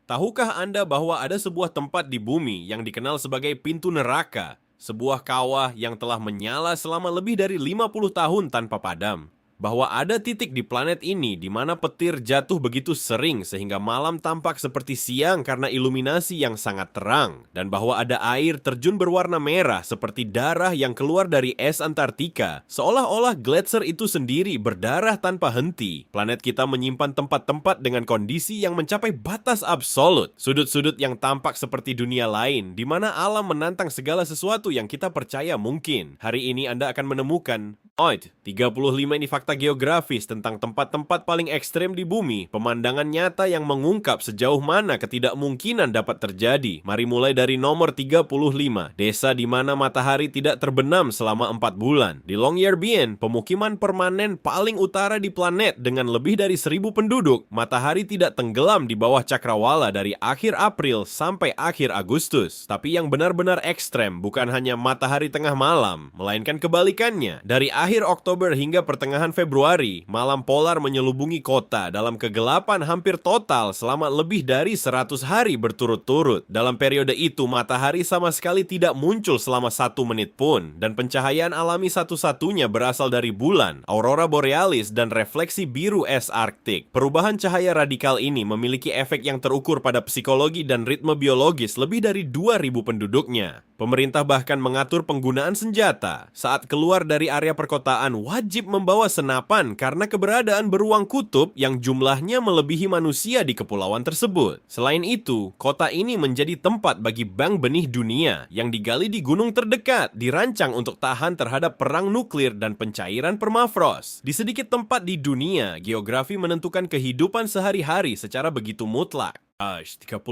Tahukah Anda bahwa ada sebuah tempat di bumi yang dikenal sebagai pintu neraka? Sebuah kawah yang telah menyala selama lebih dari 50 tahun tanpa padam. Bahwa ada titik di planet ini di mana petir jatuh begitu sering sehingga malam tampak seperti siang karena iluminasi yang sangat terang. Dan bahwa ada air terjun berwarna merah seperti darah yang keluar dari es Antartika. Seolah-olah gletser itu sendiri berdarah tanpa henti. Planet kita menyimpan tempat-tempat dengan kondisi yang mencapai batas absolut. Sudut-sudut yang tampak seperti dunia lain di mana alam menantang segala sesuatu yang kita percaya mungkin. Hari ini Anda akan menemukan 35 ini fakta geografis tentang tempat-tempat paling ekstrem di bumi, pemandangan nyata yang mengungkap sejauh mana ketidakmungkinan dapat terjadi. Mari mulai dari nomor 35, desa di mana matahari tidak terbenam selama 4 bulan. Di Longyearbyen, pemukiman permanen paling utara di planet dengan lebih dari 1.000 penduduk, matahari tidak tenggelam di bawah cakrawala dari akhir April sampai akhir Agustus. Tapi yang benar-benar ekstrem bukan hanya matahari tengah malam, melainkan kebalikannya. Dari akhir Oktober hingga pertengahan Februari, malam polar menyelubungi kota dalam kegelapan hampir total selama lebih dari 100 hari berturut-turut. Dalam periode itu, matahari sama sekali tidak muncul selama 1 menit pun, dan pencahayaan alami satu-satunya berasal dari bulan, aurora borealis, dan refleksi biru es Arktik. Perubahan cahaya radikal ini memiliki efek yang terukur pada psikologi dan ritme biologis lebih dari 2.000 penduduknya. Pemerintah bahkan mengatur penggunaan senjata. Saat keluar dari area perkotaan, wajib membawa senapan karena keberadaan beruang kutub yang jumlahnya melebihi manusia di kepulauan tersebut. Selain itu, kota ini menjadi tempat bagi bank benih dunia yang digali di gunung terdekat, dirancang untuk tahan terhadap perang nuklir dan pencairan permafrost. Di sedikit tempat di dunia, geografi menentukan kehidupan sehari-hari secara begitu mutlak. 34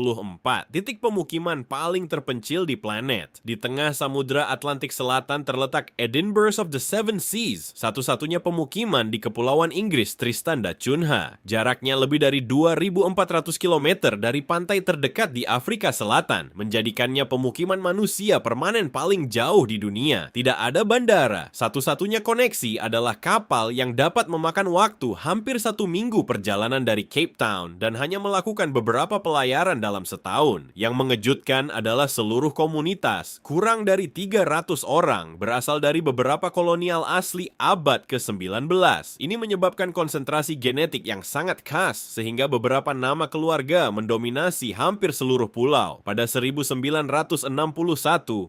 titik pemukiman paling terpencil di planet. Di tengah Samudra Atlantik Selatan terletak Edinburgh of the Seven Seas, satu-satunya pemukiman di Kepulauan Inggris Tristan da Cunha. Jaraknya lebih dari 2.400 km dari pantai terdekat di Afrika Selatan, menjadikannya pemukiman manusia permanen paling jauh di dunia. Tidak ada bandara, satu-satunya koneksi adalah kapal yang dapat memakan waktu hampir 1 minggu perjalanan dari Cape Town dan hanya melakukan beberapa pelayaran dalam setahun. Yang mengejutkan adalah seluruh komunitas, kurang dari 300 orang, berasal dari beberapa kolonial asli abad ke-19. Ini menyebabkan konsentrasi genetik yang sangat khas, sehingga beberapa nama keluarga mendominasi hampir seluruh pulau. Pada 1961,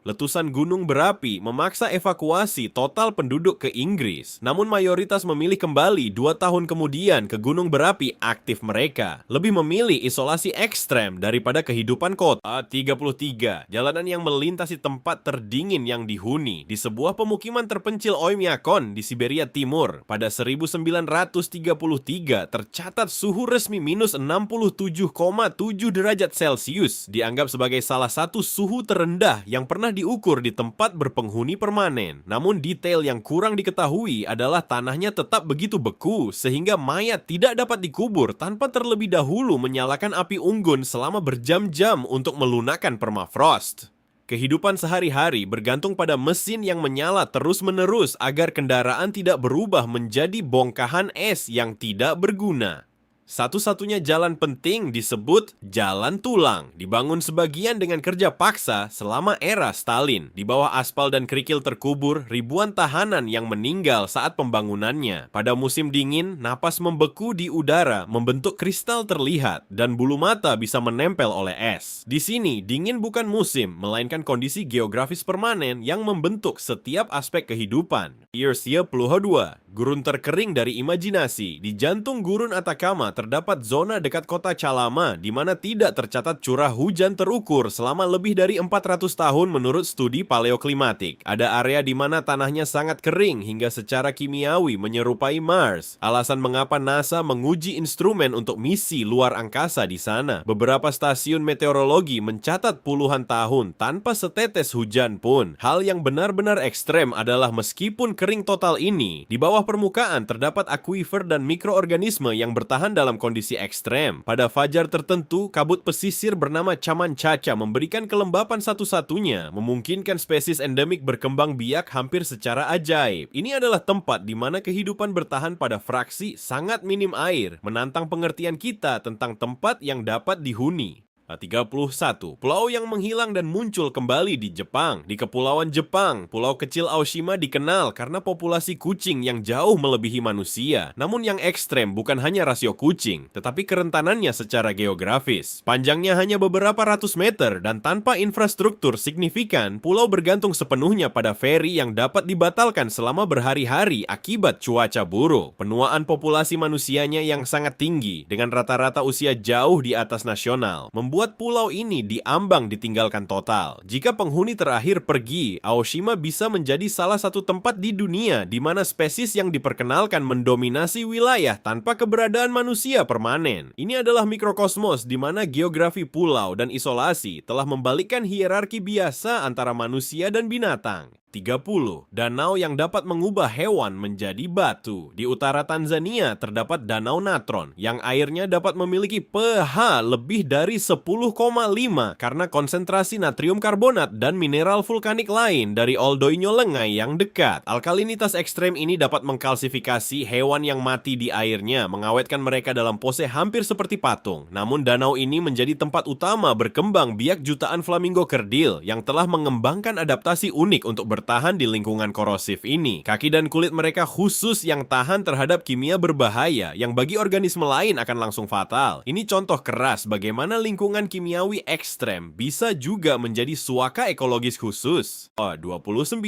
letusan gunung berapi memaksa evakuasi total penduduk ke Inggris. Namun mayoritas memilih kembali 2 tahun kemudian ke gunung berapi aktif mereka. Lebih memilih isolasi ekstrem daripada kehidupan kota. 33. Jalanan yang melintasi tempat terdingin yang dihuni. Di sebuah pemukiman terpencil Oymyakon di Siberia Timur, pada 1933 tercatat suhu resmi minus 67,7 derajat Celcius, dianggap sebagai salah satu suhu terendah yang pernah diukur di tempat berpenghuni permanen. Namun detail yang kurang diketahui adalah tanahnya tetap begitu beku sehingga mayat tidak dapat dikubur tanpa terlebih dahulu menyalakan api unggun selama berjam-jam untuk melunakkan permafrost. Kehidupan sehari-hari bergantung pada mesin yang menyala terus-menerus agar kendaraan tidak berubah menjadi bongkahan es yang tidak berguna. Satu-satunya jalan penting disebut jalan tulang, dibangun sebagian dengan kerja paksa selama era Stalin. Di bawah aspal dan kerikil terkubur ribuan tahanan yang meninggal saat pembangunannya. Pada musim dingin, napas membeku di udara membentuk kristal terlihat dan bulu mata bisa menempel oleh es. Di sini, dingin bukan musim, melainkan kondisi geografis permanen yang membentuk setiap aspek kehidupan. Yersya Pluhodua, gurun terkering dari imajinasi. Di jantung gurun Atacama terdapat zona dekat kota Calama di mana tidak tercatat curah hujan terukur selama lebih dari 400 tahun menurut studi paleoklimatik. Ada area di mana tanahnya sangat kering hingga secara kimiawi menyerupai Mars. Alasan mengapa NASA menguji instrumen untuk misi luar angkasa di sana. Beberapa stasiun meteorologi mencatat puluhan tahun tanpa setetes hujan pun. Hal yang benar-benar ekstrem adalah meskipun kering total ini, di bawah permukaan terdapat akuifer dan mikroorganisme yang bertahan dalam kondisi ekstrem. Pada fajar tertentu, kabut pesisir bernama Caman Caca memberikan kelembapan satu-satunya, memungkinkan spesies endemik berkembang biak hampir secara ajaib. Ini adalah tempat di mana kehidupan bertahan pada fraksi sangat minim air, menantang pengertian kita tentang tempat yang dapat dihuni. 31. Pulau yang menghilang dan muncul kembali di Jepang. Di Kepulauan Jepang, pulau kecil Aoshima dikenal karena populasi kucing yang jauh melebihi manusia. Namun yang ekstrem bukan hanya rasio kucing, tetapi kerentanannya secara geografis. Panjangnya hanya beberapa ratus meter dan tanpa infrastruktur signifikan, pulau bergantung sepenuhnya pada feri yang dapat dibatalkan selama berhari-hari akibat cuaca buruk. Penuaan populasi manusianya yang sangat tinggi dengan rata-rata usia jauh di atas nasional membuat pulau ini diambang ditinggalkan total. Jika penghuni terakhir pergi, Aoshima bisa menjadi salah satu tempat di dunia di mana spesies yang diperkenalkan mendominasi wilayah tanpa keberadaan manusia permanen. Ini adalah mikrokosmos di mana geografi pulau dan isolasi telah membalikkan hierarki biasa antara manusia dan binatang. 30. Danau yang dapat mengubah hewan menjadi batu. Di utara Tanzania terdapat Danau Natron yang airnya dapat memiliki pH lebih dari 10,5 karena konsentrasi natrium karbonat dan mineral vulkanik lain dari Oldoinyo Lengai yang dekat. Alkalinitas ekstrem ini dapat mengkalsifikasi hewan yang mati di airnya, mengawetkan mereka dalam pose hampir seperti patung. Namun danau ini menjadi tempat utama berkembang biak jutaan flamingo kerdil yang telah mengembangkan adaptasi unik untuk bertahan di lingkungan korosif ini. Kaki dan kulit mereka khusus yang tahan terhadap kimia berbahaya yang bagi organisme lain akan langsung fatal. Ini contoh keras bagaimana lingkungan kimiawi ekstrem bisa juga menjadi suaka ekologis khusus. 29.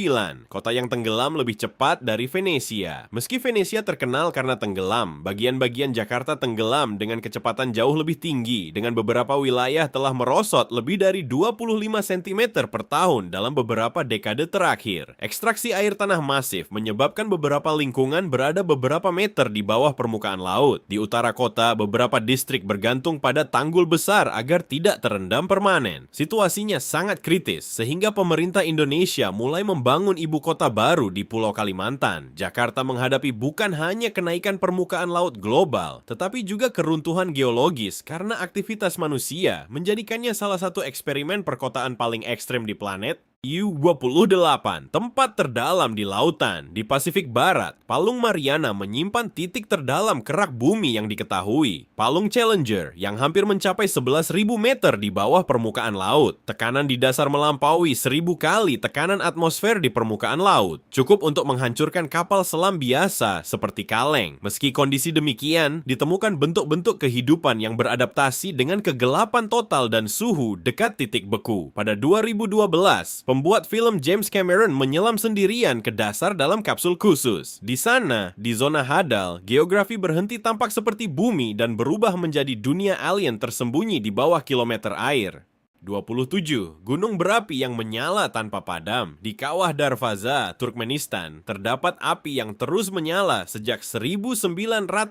Kota yang tenggelam lebih cepat dari Venesia. Meski Venesia terkenal karena tenggelam, bagian-bagian Jakarta tenggelam dengan kecepatan jauh lebih tinggi dengan beberapa wilayah telah merosot lebih dari 25 cm per tahun dalam beberapa dekade terakhir. Ekstraksi air tanah masif menyebabkan beberapa lingkungan berada beberapa meter di bawah permukaan laut. Di utara kota, beberapa distrik bergantung pada tanggul besar agar tidak terendam permanen. Situasinya sangat kritis, sehingga pemerintah Indonesia mulai membangun ibu kota baru di Pulau Kalimantan. Jakarta menghadapi bukan hanya kenaikan permukaan laut global, tetapi juga keruntuhan geologis karena aktivitas manusia menjadikannya salah satu eksperimen perkotaan paling ekstrem di planet. U-28, tempat terdalam di lautan. Di Pasifik Barat, Palung Mariana menyimpan titik terdalam kerak bumi yang diketahui. Palung Challenger, yang hampir mencapai 11.000 meter di bawah permukaan laut. Tekanan di dasar melampaui 1.000 kali tekanan atmosfer di permukaan laut. Cukup untuk menghancurkan kapal selam biasa seperti kaleng. Meski kondisi demikian, ditemukan bentuk-bentuk kehidupan yang beradaptasi dengan kegelapan total dan suhu dekat titik beku. Pada 2012, pembuat film James Cameron menyelam sendirian ke dasar dalam kapsul khusus. Di sana, di zona Hadal, geografi berhenti tampak seperti bumi dan berubah menjadi dunia alien tersembunyi di bawah kilometer air. 27. Gunung berapi yang menyala tanpa padam. Di Kawah Darvaza, Turkmenistan, terdapat api yang terus menyala sejak 1971,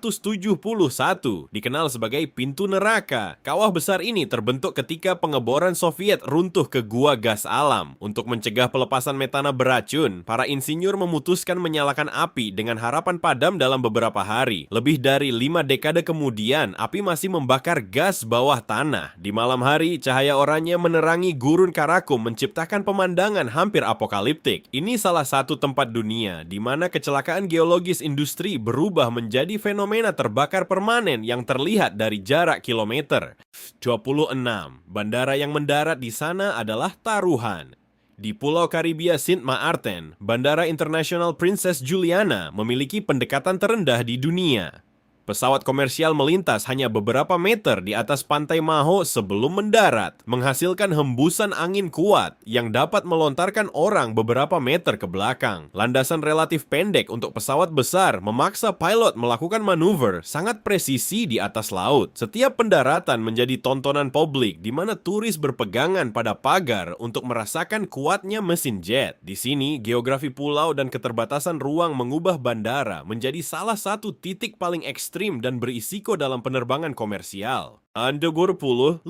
dikenal sebagai pintu neraka. Kawah besar ini terbentuk ketika pengeboran Soviet runtuh ke gua gas alam. Untuk mencegah pelepasan metana beracun, para insinyur memutuskan menyalakan api dengan harapan padam dalam beberapa hari. Lebih dari 5 dekade kemudian, api masih membakar gas bawah tanah. Di malam hari, cahaya oranye menerangi gurun Karakum menciptakan pemandangan hampir apokaliptik. Ini salah satu tempat dunia di mana kecelakaan geologis industri berubah menjadi fenomena terbakar permanen yang terlihat dari jarak kilometer. 26. Bandara yang mendarat di sana adalah taruhan. Di Pulau Karibia Sint Maarten, Bandara Internasional Princess Juliana memiliki pendekatan terendah di dunia. Pesawat komersial melintas hanya beberapa meter di atas pantai Maho sebelum mendarat, menghasilkan hembusan angin kuat yang dapat melontarkan orang beberapa meter ke belakang. Landasan relatif pendek untuk pesawat besar memaksa pilot melakukan manuver sangat presisi di atas laut. Setiap pendaratan menjadi tontonan publik di mana turis berpegangan pada pagar untuk merasakan kuatnya mesin jet. Di sini, geografi pulau dan keterbatasan ruang mengubah bandara menjadi salah satu titik paling ekstrim dan berisiko dalam penerbangan komersial. 25.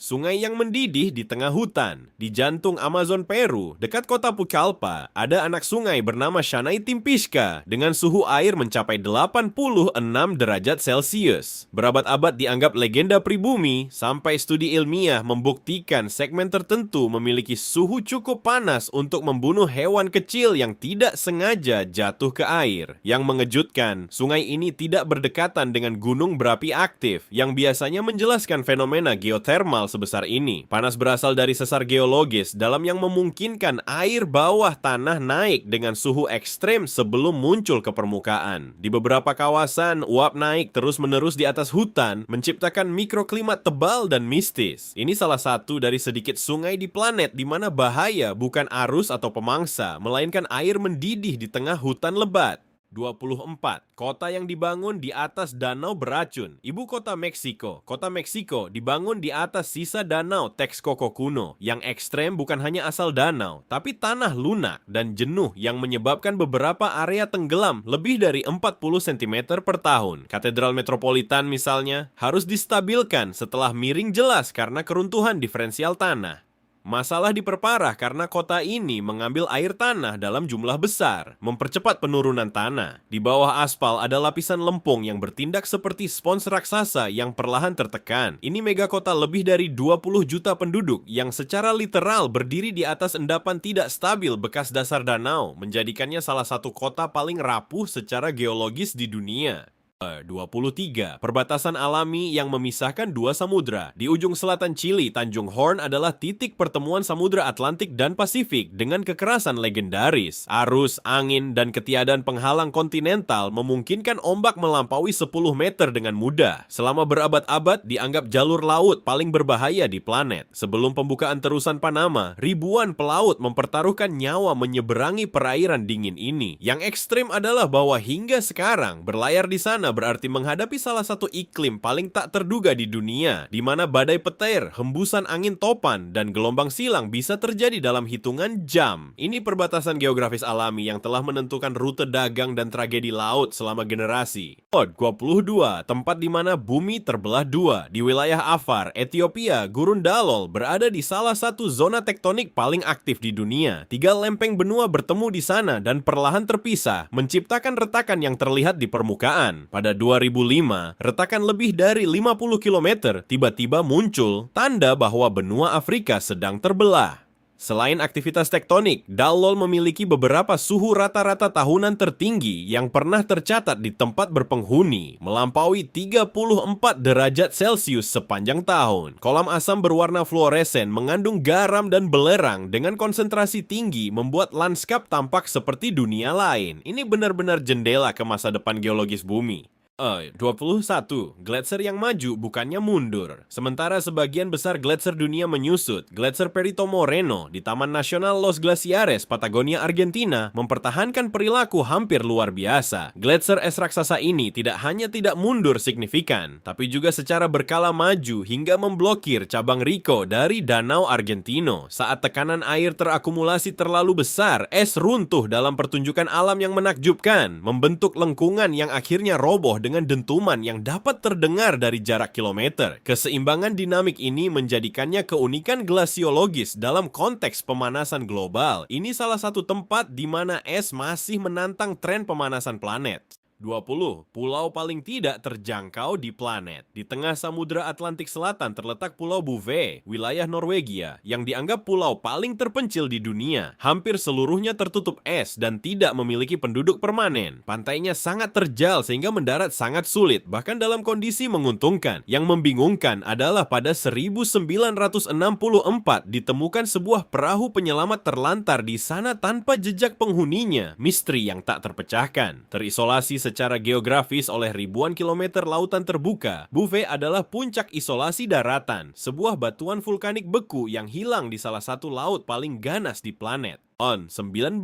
sungai yang mendidih di tengah hutan. Di jantung Amazon Peru, dekat kota Pucallpa, ada anak sungai bernama Shanay Timpishka dengan suhu air mencapai 86 derajat Celcius. Berabad-abad dianggap legenda pribumi, sampai studi ilmiah membuktikan segmen tertentu memiliki suhu cukup panas untuk membunuh hewan kecil yang tidak sengaja jatuh ke air. Yang mengejutkan, sungai ini tidak berdekatan dengan gunung berapi aktif yang biasanya menjelaskan fenomena geotermal sebesar ini. Panas berasal dari sesar geologis dalam yang memungkinkan air bawah tanah naik dengan suhu ekstrem sebelum muncul ke permukaan. Di beberapa kawasan, uap naik terus-menerus di atas hutan, menciptakan mikroklimat tebal dan mistis. Ini salah satu dari sedikit sungai di planet di mana bahaya bukan arus atau pemangsa, melainkan air mendidih di tengah hutan lebat. 24. Kota yang dibangun di atas danau beracun. Ibu kota Meksiko. Kota Meksiko dibangun di atas sisa danau Texcoco kuno. Yang ekstrem bukan hanya asal danau, tapi tanah lunak dan jenuh yang menyebabkan beberapa area tenggelam lebih dari 40 cm per tahun. Katedral Metropolitan misalnya harus distabilkan setelah miring jelas karena keruntuhan diferensial tanah. Masalah diperparah karena kota ini mengambil air tanah dalam jumlah besar, mempercepat penurunan tanah. Di bawah aspal ada lapisan lempung yang bertindak seperti spons raksasa yang perlahan tertekan. Ini megakota lebih dari 20 juta penduduk yang secara literal berdiri di atas endapan tidak stabil bekas dasar danau, menjadikannya salah satu kota paling rapuh secara geologis di dunia. 23. Perbatasan alami yang memisahkan dua samudra. Di ujung selatan Chili, Tanjung Horn adalah titik pertemuan Samudra Atlantik dan Pasifik dengan kekerasan legendaris. Arus, angin, dan ketiadaan penghalang kontinental memungkinkan ombak melampaui 10 meter dengan mudah. Selama berabad-abad dianggap jalur laut paling berbahaya di planet. Sebelum pembukaan terusan Panama, ribuan pelaut mempertaruhkan nyawa menyeberangi perairan dingin ini. Yang ekstrim adalah bahwa hingga sekarang berlayar di sana berarti menghadapi salah satu iklim paling tak terduga di dunia, di mana badai petir, hembusan angin topan, dan gelombang silang bisa terjadi dalam hitungan jam. Ini perbatasan geografis alami yang telah menentukan rute dagang dan tragedi laut selama generasi. 22. Tempat di mana bumi terbelah dua. Di wilayah Afar, Ethiopia, Gurun Dalol berada di salah satu zona tektonik paling aktif di dunia. 3 lempeng benua bertemu di sana dan perlahan terpisah, menciptakan retakan yang terlihat di permukaan. Pada 2005, retakan lebih dari 50 km tiba-tiba muncul, tanda bahwa benua Afrika sedang terbelah. Selain aktivitas tektonik, Dalol memiliki beberapa suhu rata-rata tahunan tertinggi yang pernah tercatat di tempat berpenghuni, melampaui 34 derajat Celcius sepanjang tahun. Kolam asam berwarna fluoresen mengandung garam dan belerang dengan konsentrasi tinggi membuat lanskap tampak seperti dunia lain. Ini benar-benar jendela ke masa depan geologis bumi. 21. Gletser yang maju bukannya mundur. Sementara sebagian besar gletser dunia menyusut, Gletser Perito Moreno di Taman Nasional Los Glaciares, Patagonia, Argentina mempertahankan perilaku hampir luar biasa. Gletser es raksasa ini tidak hanya tidak mundur signifikan, tapi juga secara berkala maju hingga memblokir cabang Rico dari Danau Argentino. Saat tekanan air terakumulasi terlalu besar, es runtuh dalam pertunjukan alam yang menakjubkan, membentuk lengkungan yang akhirnya roboh dengan dentuman yang dapat terdengar dari jarak kilometer. Keseimbangan dinamik ini menjadikannya keunikan glasiologis dalam konteks pemanasan global. Ini salah satu tempat di mana es masih menantang tren pemanasan planet. 20. Pulau paling tidak terjangkau di planet. Di tengah Samudra Atlantik Selatan terletak Pulau Bouvet, wilayah Norwegia, yang dianggap pulau paling terpencil di dunia. Hampir seluruhnya tertutup es dan tidak memiliki penduduk permanen. Pantainya sangat terjal sehingga mendarat sangat sulit, bahkan dalam kondisi menguntungkan. Yang membingungkan adalah pada 1964 ditemukan sebuah perahu penyelamat terlantar di sana tanpa jejak penghuninya. Misteri yang tak terpecahkan. Terisolasi secara geografis oleh ribuan kilometer lautan terbuka, Bouvet adalah puncak isolasi daratan, sebuah batuan vulkanik beku yang hilang di salah satu laut paling ganas di planet. 19.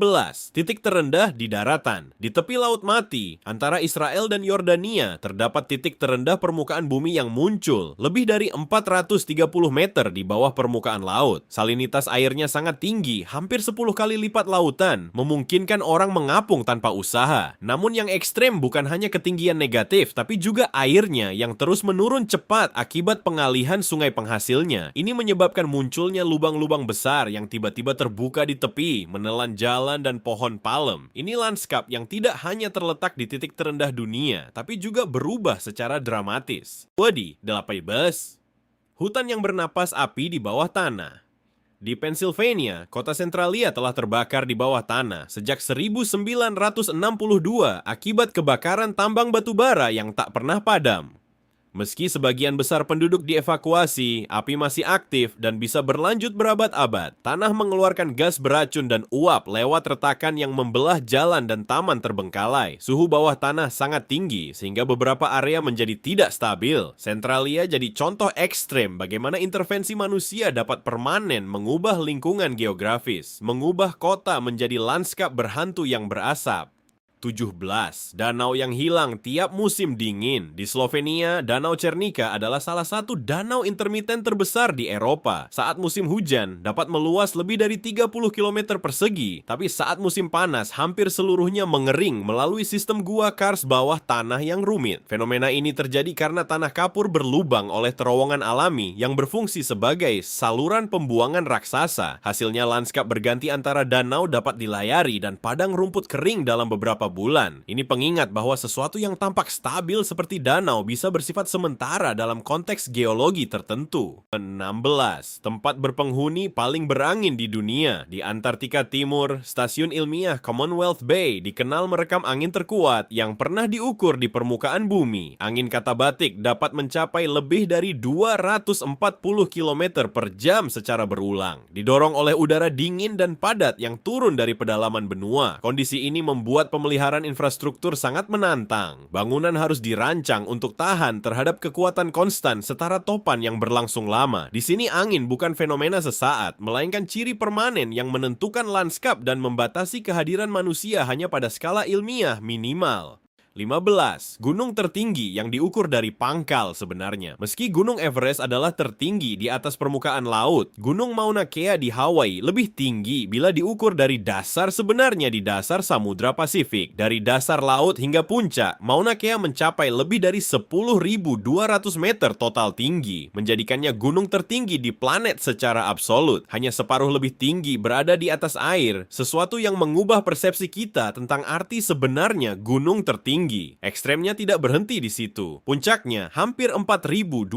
Titik terendah di daratan. Di tepi Laut Mati, antara Israel dan Yordania, terdapat titik terendah permukaan bumi yang muncul, lebih dari 430 meter di bawah permukaan laut. Salinitas airnya sangat tinggi, hampir 10 kali lipat lautan, memungkinkan orang mengapung tanpa usaha. Namun yang ekstrem bukan hanya ketinggian negatif, tapi juga airnya yang terus menurun cepat akibat pengalihan sungai penghasilnya. Ini menyebabkan munculnya lubang-lubang besar yang tiba-tiba terbuka di tepi, menelan jalan dan pohon palem. Ini lanskap yang tidak hanya terletak di titik terendah dunia, tapi juga berubah secara dramatis. 18. Hutan yang bernapas api di bawah tanah. Di Pennsylvania, kota sentralia telah terbakar di bawah tanah sejak 1962 akibat kebakaran tambang batu bara yang tak pernah padam. Meski sebagian besar penduduk dievakuasi, api masih aktif dan bisa berlanjut berabad-abad. Tanah mengeluarkan gas beracun dan uap lewat retakan yang membelah jalan dan taman terbengkalai. Suhu bawah tanah sangat tinggi sehingga beberapa area menjadi tidak stabil. Sentralia jadi contoh ekstrem bagaimana intervensi manusia dapat permanen mengubah lingkungan geografis, mengubah kota menjadi lanskap berhantu yang berasap. 17. Danau yang hilang tiap musim dingin. Di Slovenia, Danau Cernica adalah salah satu danau intermiten terbesar di Eropa. Saat musim hujan, dapat meluas lebih dari 30 km persegi. Tapi saat musim panas, hampir seluruhnya mengering melalui sistem gua kars bawah tanah yang rumit. Fenomena ini terjadi karena tanah kapur berlubang oleh terowongan alami yang berfungsi sebagai saluran pembuangan raksasa. Hasilnya lanskap berganti antara danau dapat dilayari dan padang rumput kering dalam beberapa bulan. Ini pengingat bahwa sesuatu yang tampak stabil seperti danau bisa bersifat sementara dalam konteks geologi tertentu. 16. Tempat berpenghuni paling berangin di dunia. Di Antartika Timur, stasiun ilmiah Commonwealth Bay dikenal merekam angin terkuat yang pernah diukur di permukaan bumi. Angin katabatik dapat mencapai lebih dari 240 km per jam secara berulang. Didorong oleh udara dingin dan padat yang turun dari pedalaman benua. Kondisi ini membuat pemeliharaan infrastruktur sangat menantang. Bangunan harus dirancang untuk tahan terhadap kekuatan konstan setara topan yang berlangsung lama. Di sini angin bukan fenomena sesaat, melainkan ciri permanen yang menentukan lanskap dan membatasi kehadiran manusia hanya pada skala ilmiah minimal. 15. Gunung tertinggi yang diukur dari pangkal sebenarnya. Meski Gunung Everest adalah tertinggi di atas permukaan laut, Gunung Mauna Kea di Hawaii lebih tinggi bila diukur dari dasar sebenarnya di dasar Samudra Pasifik. Dari dasar laut hingga puncak, Mauna Kea mencapai lebih dari 10.200 meter total tinggi, menjadikannya gunung tertinggi di planet secara absolut. Hanya separuh lebih tinggi berada di atas air, sesuatu yang mengubah persepsi kita tentang arti sebenarnya gunung tertinggi. Ekstremnya tidak berhenti di situ. Puncaknya hampir 4.200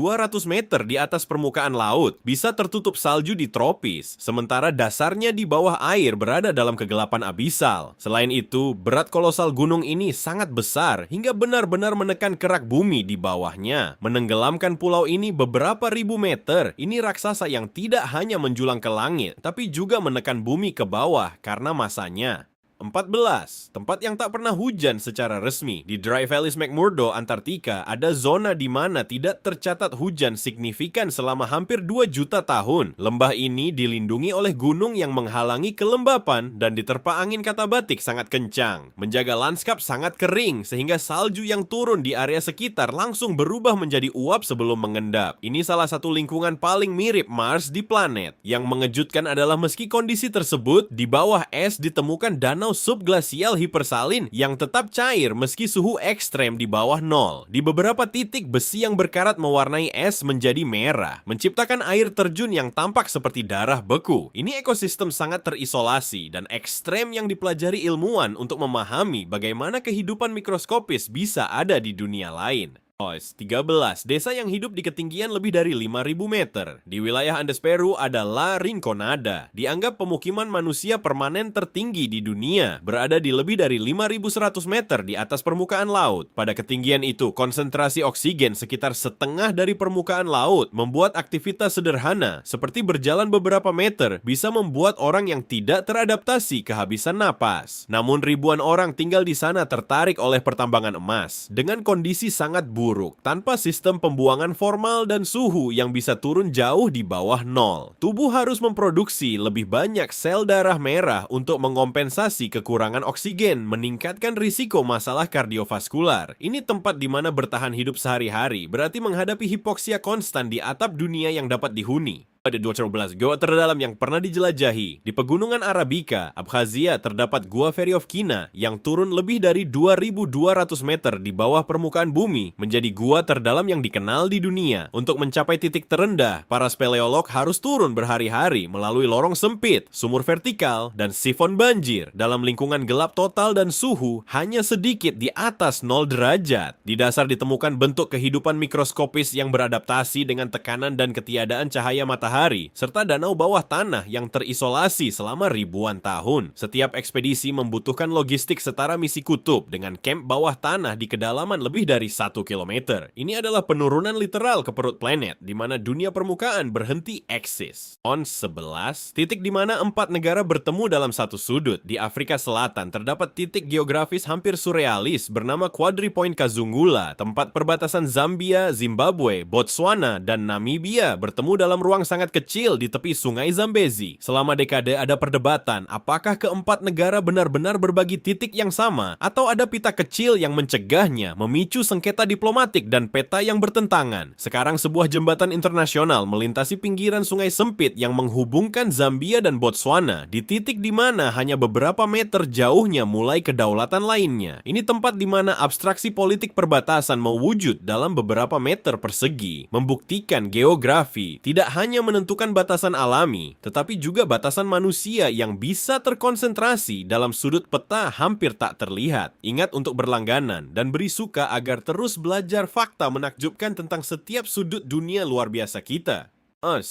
meter di atas permukaan laut, bisa tertutup salju di tropis, sementara dasarnya di bawah air berada dalam kegelapan abisal. Selain itu, berat kolosal gunung ini sangat besar hingga benar-benar menekan kerak bumi di bawahnya, menenggelamkan pulau ini beberapa ribu meter. Ini raksasa yang tidak hanya menjulang ke langit, tapi juga menekan bumi ke bawah karena masanya. 14. Tempat yang tak pernah hujan secara resmi. Di Dry Valleys McMurdo, Antartika, ada zona di mana tidak tercatat hujan signifikan selama hampir 2 juta tahun. Lembah ini dilindungi oleh gunung yang menghalangi kelembapan dan diterpa angin katabatik sangat kencang. Menjaga lanskap sangat kering, sehingga salju yang turun di area sekitar langsung berubah menjadi uap sebelum mengendap. Ini salah satu lingkungan paling mirip Mars di planet. Yang mengejutkan adalah meski kondisi tersebut, di bawah es ditemukan danau subglasial hipersalin yang tetap cair meski suhu ekstrem di bawah nol. Di beberapa titik besi yang berkarat mewarnai es menjadi merah, menciptakan air terjun yang tampak seperti darah beku. Ini ekosistem sangat terisolasi dan ekstrem yang dipelajari ilmuwan untuk memahami bagaimana kehidupan mikroskopis bisa ada di dunia lain. 13. Desa yang hidup di ketinggian lebih dari 5.000 meter. Di wilayah Andes Peru ada La Rinconada. Dianggap pemukiman manusia permanen tertinggi di dunia, berada di lebih dari 5.100 meter di atas permukaan laut. Pada ketinggian itu, konsentrasi oksigen sekitar setengah dari permukaan laut membuat aktivitas sederhana, seperti berjalan beberapa meter, bisa membuat orang yang tidak teradaptasi kehabisan napas. Namun ribuan orang tinggal di sana tertarik oleh pertambangan emas. Dengan kondisi sangat buruk, buruk tanpa sistem pembuangan formal dan suhu yang bisa turun jauh di bawah nol. Tubuh harus memproduksi lebih banyak sel darah merah untuk mengompensasi kekurangan oksigen, meningkatkan risiko masalah kardiovaskular. Ini tempat di mana bertahan hidup sehari-hari berarti menghadapi hipoksia konstan di atap dunia yang dapat dihuni. Ada 12 gua terdalam yang pernah dijelajahi. Di pegunungan Arabica, Abkhazia, terdapat Gua Veryovkina yang turun lebih dari 2.200 meter di bawah permukaan bumi, menjadi gua terdalam yang dikenal di dunia. Untuk mencapai titik terendah, para speleolog harus turun berhari-hari melalui lorong sempit, sumur vertikal, dan sifon banjir dalam lingkungan gelap total dan suhu hanya sedikit di atas 0 derajat. Di dasar ditemukan bentuk kehidupan mikroskopis yang beradaptasi dengan tekanan dan ketiadaan cahaya matahari, serta danau bawah tanah yang terisolasi selama ribuan tahun. Setiap ekspedisi membutuhkan logistik setara misi kutub dengan camp bawah tanah di kedalaman lebih dari 1 km. Ini adalah penurunan literal ke perut planet, di mana dunia permukaan berhenti eksis. On 11, titik di mana 4 negara bertemu dalam satu sudut. Di Afrika Selatan terdapat titik geografis hampir surrealis bernama Quadri Point Kazungula, tempat perbatasan Zambia, Zimbabwe, Botswana, dan Namibia bertemu dalam ruang sangat kecil di tepi sungai Zambezi. Selama dekade ada perdebatan apakah keempat negara benar-benar berbagi titik yang sama atau ada pita kecil yang mencegahnya, memicu sengketa diplomatik dan peta yang bertentangan. Sekarang sebuah jembatan internasional melintasi pinggiran sungai sempit yang menghubungkan Zambia dan Botswana di titik di mana hanya beberapa meter jauhnya mulai kedaulatan lainnya. Ini tempat di mana abstraksi politik perbatasan mewujud dalam beberapa meter persegi, membuktikan geografi tidak hanya menentukan batasan alami, tetapi juga batasan manusia yang bisa terkonsentrasi dalam sudut peta hampir tak terlihat. Ingat untuk berlangganan dan beri suka agar terus belajar fakta menakjubkan tentang setiap sudut dunia luar biasa kita. 10.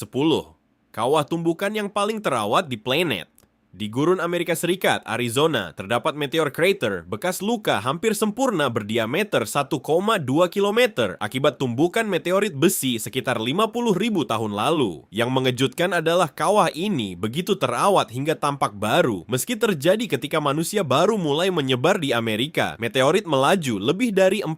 Kawah tumbukan yang paling terawat di planet. Di gurun Amerika Serikat, Arizona, terdapat meteor crater bekas luka hampir sempurna berdiameter 1,2 km akibat tumbukan meteorit besi sekitar 50.000 tahun lalu. Yang mengejutkan adalah kawah ini begitu terawat hingga tampak baru. Meski terjadi ketika manusia baru mulai menyebar di Amerika, meteorit melaju lebih dari 40.000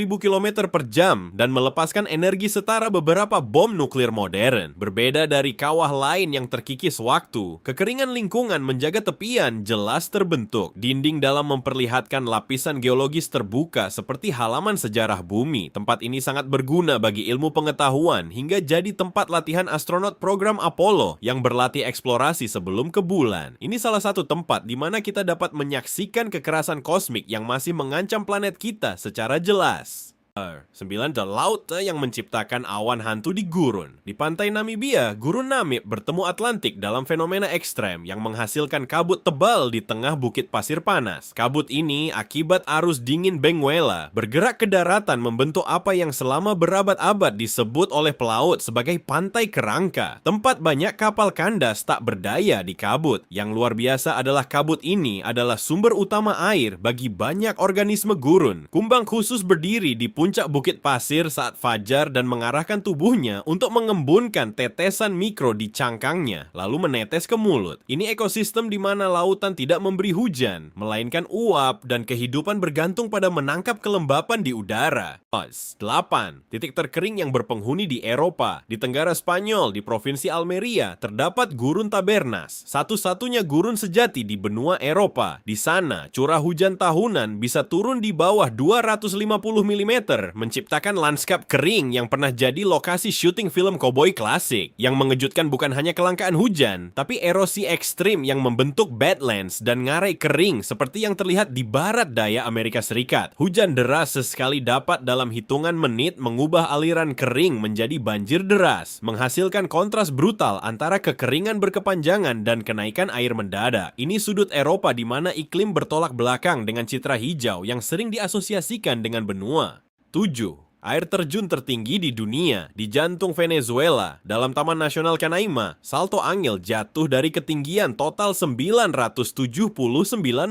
km per jam dan melepaskan energi setara beberapa bom nuklir modern. Berbeda dari kawah lain yang terkikis waktu, kekeringan lingkungan menjaga tepian jelas terbentuk. Dinding dalam memperlihatkan lapisan geologis terbuka seperti halaman sejarah bumi. Tempat ini sangat berguna bagi ilmu pengetahuan hingga jadi tempat latihan astronot program Apollo yang berlatih eksplorasi sebelum ke bulan. Ini salah satu tempat di mana kita dapat menyaksikan kekerasan kosmik yang masih mengancam planet kita secara jelas. 9. The laut yang menciptakan awan hantu di gurun. Di pantai Namibia, gurun Namib bertemu Atlantik dalam fenomena ekstrem yang menghasilkan kabut tebal di tengah bukit pasir panas. Kabut ini akibat arus dingin Benguela bergerak ke daratan membentuk apa yang selama berabad-abad disebut oleh pelaut sebagai pantai kerangka. Tempat banyak kapal kandas tak berdaya di kabut. Yang luar biasa adalah kabut ini adalah sumber utama air bagi banyak organisme gurun. Kumbang khusus berdiri di puncak bukit pasir saat fajar dan mengarahkan tubuhnya untuk mengembunkan tetesan mikro di cangkangnya, lalu menetes ke mulut. Ini ekosistem di mana lautan tidak memberi hujan, melainkan uap dan kehidupan bergantung pada menangkap kelembapan di udara. 8. Titik terkering yang berpenghuni di Eropa. Di Tenggara Spanyol, di Provinsi Almeria, terdapat Gurun Tabernas, satu-satunya gurun sejati di benua Eropa. Di sana, curah hujan tahunan bisa turun di bawah 250 mm, menciptakan lanskap kering yang pernah jadi lokasi syuting film koboi klasik. Yang mengejutkan bukan hanya kelangkaan hujan, tapi erosi ekstrim yang membentuk badlands dan ngarai kering seperti yang terlihat di barat daya Amerika Serikat. Hujan deras sesekali dapat dalam hitungan menit mengubah aliran kering menjadi banjir deras, menghasilkan kontras brutal antara kekeringan berkepanjangan dan kenaikan air mendadak. Ini sudut Eropa di mana iklim bertolak belakang dengan citra hijau yang sering diasosiasikan dengan benua. 7. Air terjun tertinggi di dunia. Di jantung Venezuela, dalam Taman Nasional Canaima, Salto Angel jatuh dari ketinggian total 979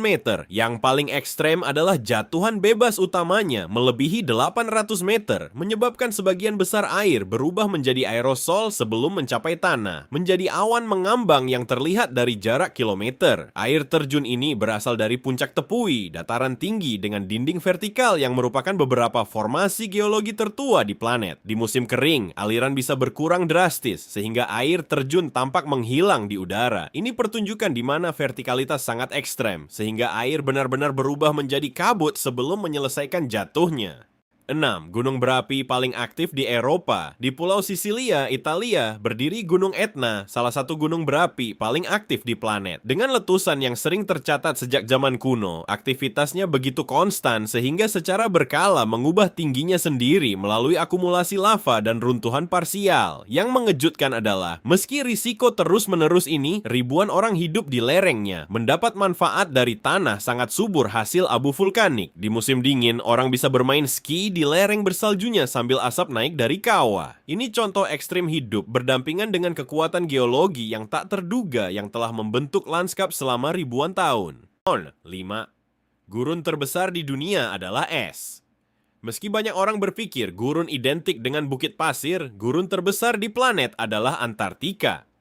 meter. Yang paling ekstrem adalah jatuhan bebas utamanya melebihi 800 meter, menyebabkan sebagian besar air berubah menjadi aerosol sebelum mencapai tanah, menjadi awan mengambang yang terlihat dari jarak kilometer. Air terjun ini berasal dari puncak Tepui, dataran tinggi dengan dinding vertikal yang merupakan beberapa formasi geologi geologi tertua di planet. Di musim kering, aliran bisa berkurang drastis sehingga air terjun tampak menghilang di udara. Ini pertunjukan di mana vertikalitas sangat ekstrem sehingga air benar-benar berubah menjadi kabut sebelum menyelesaikan jatuhnya. 6. Gunung berapi paling aktif di Eropa. Di Pulau Sisilia, Italia, berdiri Gunung Etna, salah satu gunung berapi paling aktif di planet. Dengan letusan yang sering tercatat sejak zaman kuno, aktivitasnya begitu konstan sehingga secara berkala mengubah tingginya sendiri melalui akumulasi lava dan runtuhan parsial. Yang mengejutkan adalah, meski risiko terus-menerus ini, ribuan orang hidup di lerengnya, mendapat manfaat dari tanah sangat subur hasil abu vulkanik. Di musim dingin, orang bisa bermain ski di lereng bersaljunya sambil asap naik dari kawah. Ini contoh ekstrim hidup berdampingan dengan kekuatan geologi yang tak terduga yang telah membentuk lanskap selama ribuan tahun. 5. Gurun terbesar di dunia adalah es. Meski banyak orang berpikir gurun identik dengan bukit pasir, gurun terbesar di planet adalah Antartika.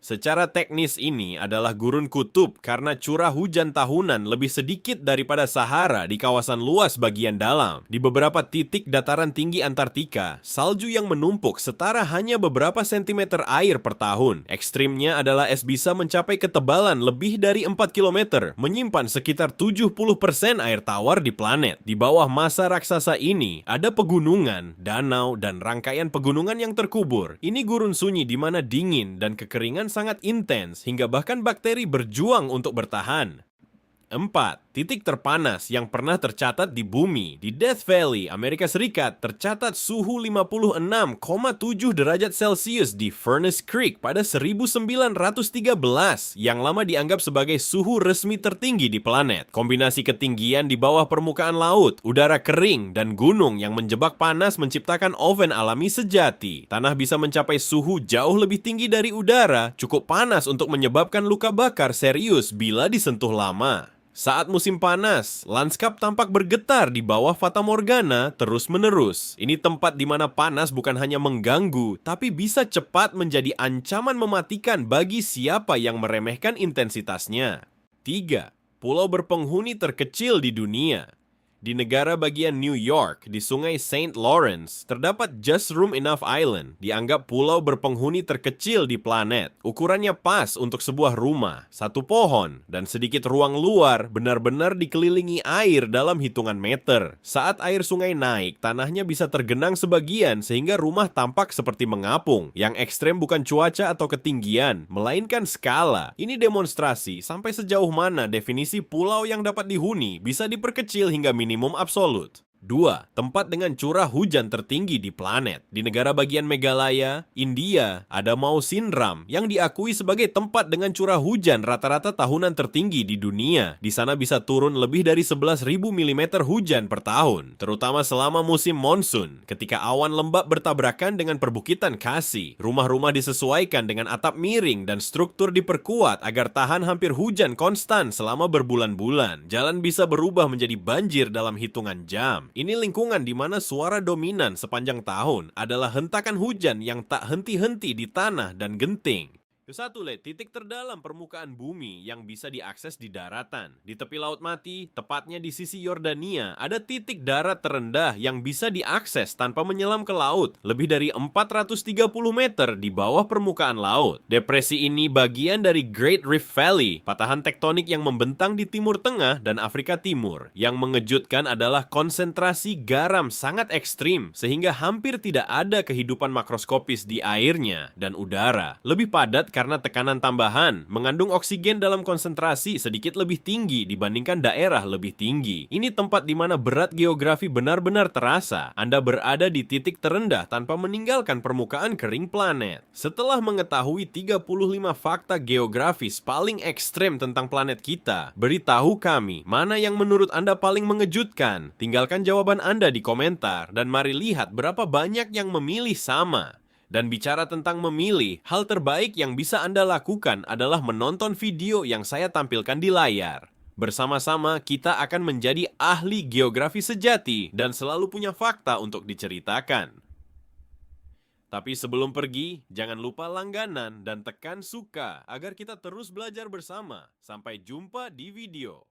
Secara teknis ini adalah gurun kutub karena curah hujan tahunan lebih sedikit daripada Sahara di kawasan luas bagian dalam. Di beberapa titik dataran tinggi Antartika, salju yang menumpuk setara hanya beberapa sentimeter air per tahun. Ekstrimnya adalah es bisa mencapai ketebalan lebih dari 4 km, menyimpan sekitar 70% air tawar di planet. Di bawah masa raksasa ini, ada pegunungan, danau, dan rangkaian pegunungan yang terkubur. Ini gurun sunyi di mana dingin dan kekeringan sangat intens hingga bahkan bakteri berjuang untuk bertahan. 4. Titik terpanas yang pernah tercatat di bumi. Di Death Valley, Amerika Serikat, tercatat suhu 56,7 derajat Celcius di Furnace Creek pada 1913, yang lama dianggap sebagai suhu resmi tertinggi di planet. Kombinasi ketinggian di bawah permukaan laut, udara kering, dan gunung yang menjebak panas menciptakan oven alami sejati. Tanah bisa mencapai suhu jauh lebih tinggi dari udara, cukup panas untuk menyebabkan luka bakar serius bila disentuh lama. Saat musim panas, lanskap tampak bergetar di bawah fatamorgana terus-menerus. Ini tempat di mana panas bukan hanya mengganggu, tapi bisa cepat menjadi ancaman mematikan bagi siapa yang meremehkan intensitasnya. 3. Pulau berpenghuni terkecil di dunia. Di negara bagian New York, di sungai Saint Lawrence, terdapat Just Room Enough Island, dianggap pulau berpenghuni terkecil di planet. Ukurannya pas untuk sebuah rumah, satu pohon, dan sedikit ruang luar benar-benar dikelilingi air dalam hitungan meter. Saat air sungai naik, tanahnya bisa tergenang sebagian sehingga rumah tampak seperti mengapung. Yang ekstrem bukan cuaca atau ketinggian, melainkan skala. Ini demonstrasi sampai sejauh mana definisi pulau yang dapat dihuni bisa diperkecil hingga minimum absolut. 2. Tempat dengan curah hujan tertinggi di planet. Di negara bagian Meghalaya, India, ada Mawsynram yang diakui sebagai tempat dengan curah hujan rata-rata tahunan tertinggi di dunia. Di sana bisa turun lebih dari 11.000 mm hujan per tahun, terutama selama musim monsun, ketika awan lembab bertabrakan dengan perbukitan Khasi. Rumah-rumah disesuaikan dengan atap miring dan struktur diperkuat agar tahan hampir hujan konstan selama berbulan-bulan. Jalan bisa berubah menjadi banjir dalam hitungan jam. Ini lingkungan di mana suara dominan sepanjang tahun adalah hentakan hujan yang tak henti-henti di tanah dan genting. Satu, titik terdalam permukaan bumi yang bisa diakses di daratan. Di tepi Laut Mati, tepatnya di sisi Yordania, ada titik darat terendah yang bisa diakses tanpa menyelam ke laut, lebih dari 430 meter di bawah permukaan laut. Depresi ini bagian dari Great Rift Valley, patahan tektonik yang membentang di Timur Tengah dan Afrika Timur. Yang mengejutkan adalah konsentrasi garam sangat ekstrim, sehingga hampir tidak ada kehidupan makroskopis di airnya dan udara. Lebih padat karena tekanan tambahan, mengandung oksigen dalam konsentrasi sedikit lebih tinggi dibandingkan daerah lebih tinggi. Ini tempat di mana berat geografi benar-benar terasa. Anda berada di titik terendah tanpa meninggalkan permukaan kering planet. Setelah mengetahui 35 fakta geografis paling ekstrem tentang planet kita, beritahu kami mana yang menurut Anda paling mengejutkan. Tinggalkan jawaban Anda di komentar dan mari lihat berapa banyak yang memilih sama. Dan bicara tentang memilih, hal terbaik yang bisa Anda lakukan adalah menonton video yang saya tampilkan di layar. Bersama-sama kita akan menjadi ahli geografi sejati dan selalu punya fakta untuk diceritakan. Tapi sebelum pergi, jangan lupa langganan dan tekan suka agar kita terus belajar bersama. Sampai jumpa di video.